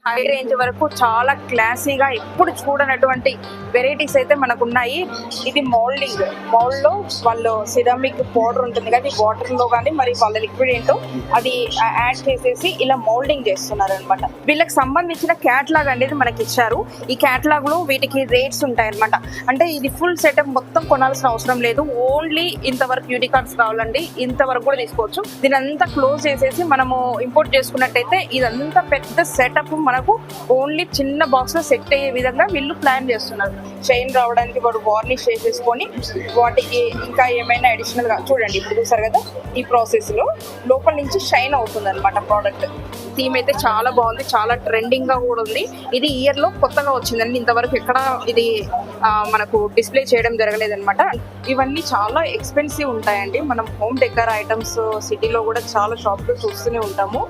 High range వరకు చాలా క్లాసీగా ఎప్పుడు చూడనటువంటి వెరైటీస్ అయితే మనకు ఉన్నాయి. ఇది మౌల్డ్ లో వాళ్ళు సిరామిక్ పౌడర్ ఉంటుంది కదా, వాటర్ లో కానీ మరి వాళ్ళ లిక్విడ్ ఏంటో అది యాడ్ చేసేసి ఇలా మౌల్డింగ్ చేస్తున్నారు అనమాట. వీళ్ళకి సంబంధించిన క్యాటలాగ్ అనేది మనకి ఇచ్చారు. ఈ క్యాటలాగ్ లో వీటికి రేట్స్ ఉంటాయి అనమాట. అంటే ఇది ఫుల్ సెటప్ మొత్తం కొనాల్సిన అవసరం లేదు. ఓన్లీ ఇంతవరకు యూనికార్న్స్ కావాలండి, ఇంతవరకు కూడా తీసుకోవచ్చు. దీని అంతా క్లోజ్ చేసేసి మనము ఇంపోర్ట్ చేసుకున్నట్టయితే ఇదంతా పెద్ద సెటప్ మనకు ఓన్లీ చిన్న బాక్స్ లో సెట్ అయ్యే విధంగా వీళ్ళు ప్లాన్ చేస్తున్నారు. చైన్ రావడానికి వాడు వార్నిష్ చేసేసుకొని వాటికి ఇంకా ఏమైనా అడిషనల్ గా చూడండి. ఇప్పుడు చూసారు కదా, ఈ ప్రాసెస్ లో లోపల నుంచి షైన్ అవుతుంది అనమాట ప్రోడక్ట్. థీమ్ అయితే చాలా బాగుంది, చాలా ట్రెండింగ్ గా కూడా ఉంది. ఇది ఇయర్ లో కొత్తగా వచ్చిందండి, ఇంతవరకు ఎక్కడ ఇది మనకు డిస్ప్లే చేయడం జరగలేదన్నమాట. ఇవన్నీ చాలా ఎక్స్పెన్సివ్ ఉంటాయండి. మనం హోమ్ డెకర్ ఐటమ్స్ సిటీలో కూడా చాలా షాప్ లో చూస్తూనే ఉంటాము.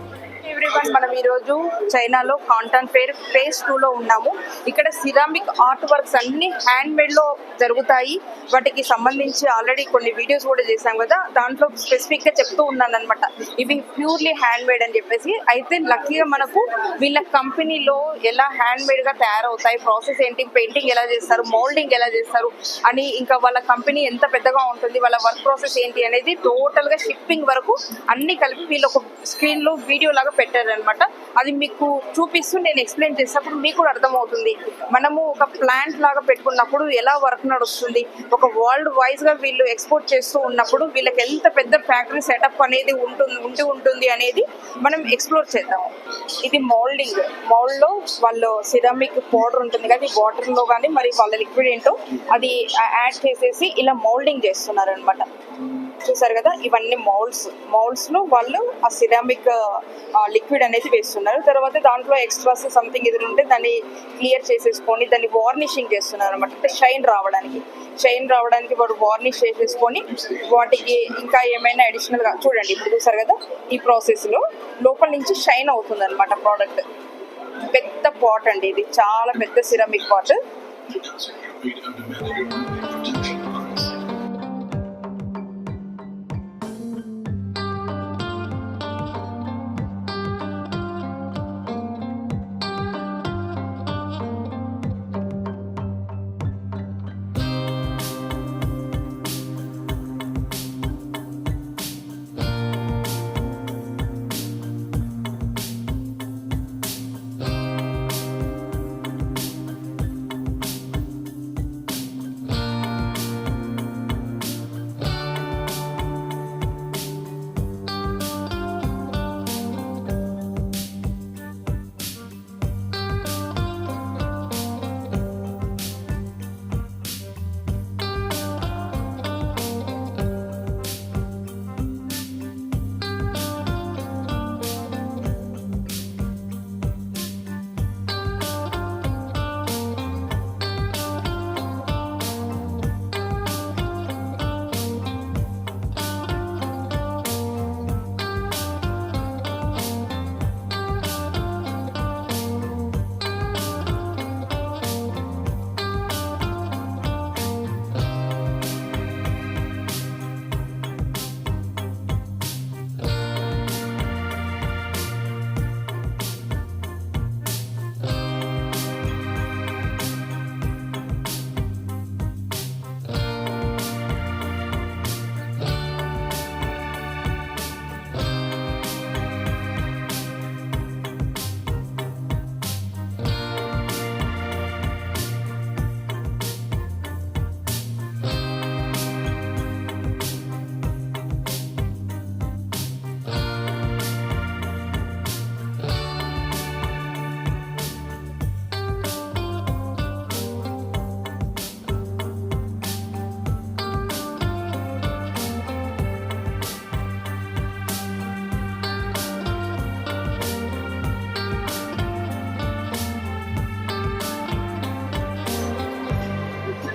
ఎవ్రీవన్, మనం ఈరోజు చైనాలో కాంటాన్ ఫేర్ ఫేజ్ 2 లో ఉన్నాము. ఇక్కడ సిరామిక్ ఆర్ట్ వర్క్స్ అన్ని హ్యాండ్ మేడ్ లో జరుగుతాయి. వాటికి సంబంధించి ఆల్రెడీ కొన్ని వీడియోస్ కూడా చేశాం కదా, దాంట్లో స్పెసిఫిక్ గా చెప్తూ ఉన్నాను అనమాట, ఇవి ప్యూర్లీ హ్యాండ్ మేడ్ అని చెప్పేసి. అయితే లక్కీగా మనకు వీళ్ళ కంపెనీలో ఎలా హ్యాండ్ మేడ్ గా తయారవుతాయి, ప్రాసెస్ ఏంటి, పెయింటింగ్ ఎలా చేస్తారు, మౌల్డింగ్ ఎలా చేస్తారు అని, ఇంకా వాళ్ళ కంపెనీ ఎంత పెద్దగా ఉంటుంది, వాళ్ళ వర్క్ ప్రాసెస్ ఏంటి అనేది టోటల్ గా షిప్పింగ్ వరకు అన్ని కలిపి వీళ్ళు ఒక స్క్రీన్ లో వీడియో లాగా పెట్టారనమాట. అది మీకు చూపిస్తూ నేను ఎక్స్ప్లెయిన్ చేసినప్పుడు మీకు కూడా అర్థమవుతుంది. మనము ఒక ప్లాంట్ లాగా పెట్టుకున్నప్పుడు ఎలా వర్క్ నడుస్తుంది, ఒక వరల్డ్ వైజ్ గా వీళ్ళు ఎక్స్పోర్ట్ చేస్తూ ఉన్నప్పుడు వీళ్ళకి ఎంత పెద్ద ఫ్యాక్టరీ సెటప్ అనేది ఉంటుంది అనేది మనం ఎక్స్ప్లోర్ చేద్దాము. ఇది మౌల్డ్ లో వాళ్ళు సిరామిక్ పౌడర్ ఉంటుంది కదా, వాటర్ లో కానీ మరి వాళ్ళ లిక్విడ్ ఏంటో అది యాడ్ చేసేసి ఇలా మౌల్డింగ్ చేస్తున్నారు అనమాట. చూసారు కదా, ఇవన్నీ మౌల్డ్స్ లో వాళ్ళు ఆ సిరామిక్ లిక్విడ్ అనేది వేస్తున్నారు. తర్వాత దాంట్లో ఎక్స్ట్రాస్ సంథింగ్ ఎదురు ఉంటే దాన్ని క్లియర్ చేసేసుకొని దాన్ని వార్నిషింగ్ చేస్తున్నారు అనమాట. అంటే షైన్ రావడానికి వాడు వార్నిష్ చేసేసుకొని వాటికి ఇంకా ఏమైనా అడిషనల్ గా చూడండి. ఇప్పుడు చూసారు కదా, ఈ ప్రాసెస్ లో లోపల నుంచి షైన్ అవుతుంది అనమాట ప్రోడక్ట్. పెద్ద పాట్ అండి, ఇది చాలా పెద్ద సిరామిక్ పాట్.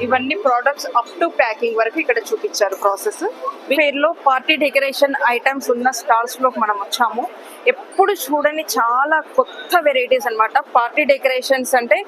ఇవన్నీ ప్రోడక్ట్స్ అప్ టు ప్యాకింగ్ వరకు ఇక్కడ చూపించారు ప్రాసెస్. పేరులో పార్టీ డెకరేషన్ ఐటమ్స్ ఉన్న స్టాల్స్ లో మనం వచ్చాము. ఎప్పుడు చూడని చాలా కొత్త వెరైటీస్ అన్నమాట. పార్టీ డెకరేషన్స్ అంటే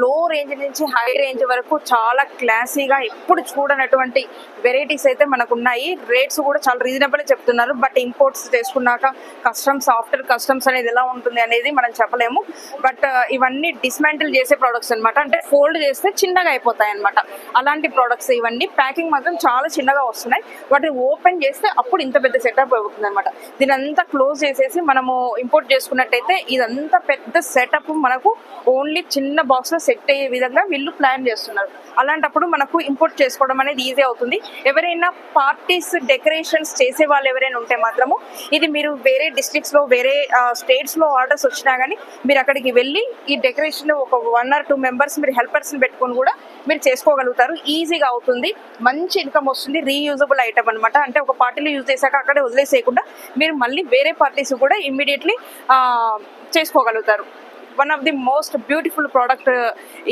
లో రేంజ్ నుంచి హై రేంజ్ వరకు చాలా క్లాసీగా ఎప్పుడు చూడనటువంటి వెరైటీస్ అయితే మనకు ఉన్నాయి. రేట్స్ కూడా చాలా రీజనబుల్ చెప్తున్నారు. బట్ ఇంపోర్ట్స్ చేసుకున్నాక కస్టమ్స్ ఆఫ్టర్ కస్టమ్స్ అనేది ఎలా ఉంటుంది అనేది మనం చెప్పలేము. బట్ ఇవన్నీ డిస్మాంటిల్ చేసే ప్రోడక్ట్స్ అన్నమాట. అంటే ఫోల్డ్ చేస్తే చిన్నగా అయిపోతాయి అన్నమాట. అలాంటి ప్రోడక్ట్స్ ఇవన్నీ. ప్యాకింగ్ మాత్రం చాలా చిన్నగా వస్తున్నాయి. వాటిని ఓపెన్ చేస్తే అప్పుడు ఇంత పెద్ద సెటప్ అవుతుంది అనమాట. దీని అంతా క్లోజ్ చేసేసి మనము ఇంపోర్ట్ చేసుకున్నట్టయితే ఇదంతా పెద్ద సెటప్ మనకు ఓన్లీ చిన్న బాక్స్ లో సెట్ అయ్యే విధంగా వీళ్ళు ప్లాన్ చేస్తున్నారు. అలాంటప్పుడు మనకు ఇంపోర్ట్ చేసుకోవడం అనేది ఈజీ అవుతుంది. ఎవరైనా పార్టీస్ డెకరేషన్స్ చేసే వాళ్ళు ఎవరైనా ఉంటే మాత్రము ఇది మీరు వేరే డిస్ట్రిక్ట్స్ లో వేరే స్టేట్స్ లో ఆర్డర్స్ వచ్చినా కానీ మీరు అక్కడికి వెళ్ళి ఈ డెకరేషన్ ఒక 1 or 2 మెంబర్స్ మీరు హెల్పర్స్ పెట్టుకొని కూడా మీరు చేసుకోగలుగుతారు. ఈజీగా అవుతుంది. మంచి ఇన్కమ్ వస్తుంది. రీయూజబుల్ ఐటమ్ అనమాట. అంటే ఒక పార్టీలో యూజ్ చేశాక అక్కడే వదిలేసేయకుండా మీరు మళ్ళీ వేరే పార్టీస్ కూడా ఇమ్మీడియట్లీ చేసుకోగలుగుతారు. One of the most beautiful product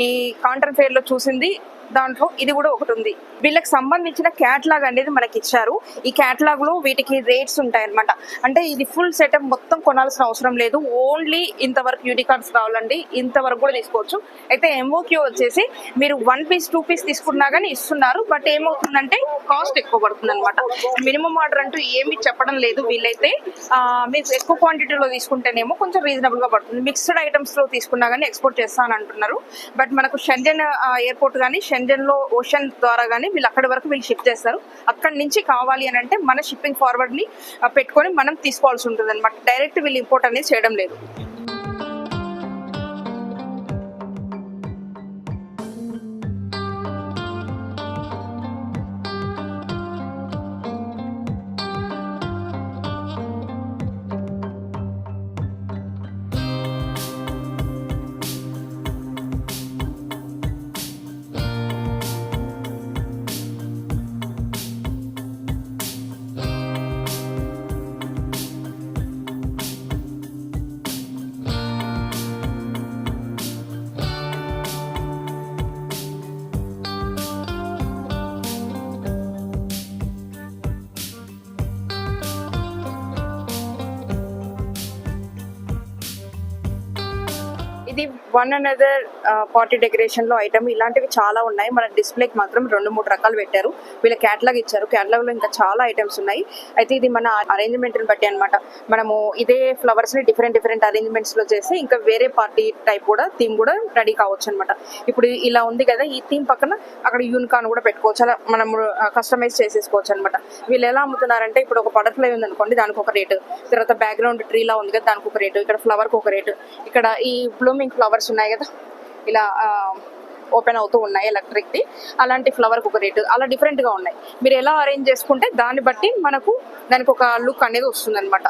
ఈ కాంటన్ ఫెయిర్ లో చూసింది. దాంట్లో ఇది కూడా ఒకటి ఉంది. వీళ్ళకి సంబంధించిన క్యాటలాగ్ అనేది మనకి ఇచ్చారు. ఈ క్యాటలాగ్ లో వీటికి రేట్స్ ఉంటాయి అనమాట. అంటే ఇది ఫుల్ సెటప్ మొత్తం కొనాల్సిన అవసరం లేదు. ఓన్లీ ఇంతవరకు యూనికార్న్స్ కావాలండి ఇంతవరకు కూడా తీసుకోవచ్చు. అయితే ఎంఓక్యూ వచ్చేసి మీరు 1 piece 2 piece తీసుకున్నా కానీ ఇస్తున్నారు. బట్ ఏమవుతుందంటే కాస్ట్ ఎక్కువ పడుతుంది అనమాట. మినిమం ఆర్డర్ అంటూ ఏమి చెప్పడం లేదు వీళ్ళైతే. మీకు ఎక్కువ క్వాంటిటీలో తీసుకుంటేనేమో కొంచెం రీజనబుల్ గా పడుతుంది. మిక్స్డ్ ఐటమ్స్ లో తీసుకున్నా కానీ ఎక్స్పోర్ట్ చేస్తానని అంటున్నారు. బట్ మనకు షెంజన్ ఎయిర్పోర్ట్ కానీ షెంజన్ లో ఓషన్ ద్వారా కానీ వీళ్ళు అక్కడి వరకు వీళ్ళు షిప్ చేస్తారు. అక్కడి నుంచి కావాలి అని అంటే మన షిప్పింగ్ ఫార్వర్డ్ ని పెట్టుకొని మనం తీసుకోవాల్సి ఉంటుంది అనమాట. డైరెక్ట్ వీళ్ళు ఇంపోర్ట్ అనేది చేయడం లేదు. ఇది వన్ అనదర్ పార్టీ డెకరేషన్ లో ఐటమ్. ఇలాంటివి చాలా ఉన్నాయి. మన డిస్ప్లేకి మాత్రం 2-3 రకాలు పెట్టారు. వీళ్ళ క్యాటలాగ్ ఇచ్చారు. క్యాటలాగ్ లో ఇంకా చాలా ఐటమ్స్ ఉన్నాయి. అయితే ఇది మన అరేంజ్మెంట్ ని బట్టి అనమాట. మనము ఇదే ఫ్లవర్స్ ని డిఫరెంట్ అరేంజ్మెంట్స్ లో చేసి ఇంకా వేరే పార్టీ టైప్ కూడా థీమ్ కూడా రెడీ కావచ్చు అనమాట. ఇప్పుడు ఇలా ఉంది కదా, ఈ థీమ్ పక్కన అక్కడ యూనికార్న్ కూడా పెట్టుకోవచ్చు. అలా మనం కస్టమైజ్ చేసేసుకోవచ్చు అనమాట. వీళ్ళు ఎలా అమ్ముతున్నారంటే ఇప్పుడు ఒక బటర్ఫ్లై ఉంది అనుకోండి, దానికి ఒక రేటు. తర్వాత బ్యాక్గ్రౌండ్ ట్రీ లా ఉంది కదా, దానికి ఒక రేటు. ఇక్కడ ఫ్లవర్ కి ఒక రేటు. ఇక్కడ ఈ బ్లూమింగ్ ఫ్లవర్స్ ఉన్నాయి కదా, ఇలా ఓపెన్ అవుతూ ఉన్నాయి ఎలక్ట్రిక్ ది, అలాంటి ఫ్లవర్ కి ఒక రేటు. అలా డిఫరెంట్ గా ఉన్నాయి. మీరు ఎలా అరేంజ్ చేసుకుంటే దాన్ని బట్టి మనకు దానికి ఒక లుక్ అనేది వస్తుంది అనమాట.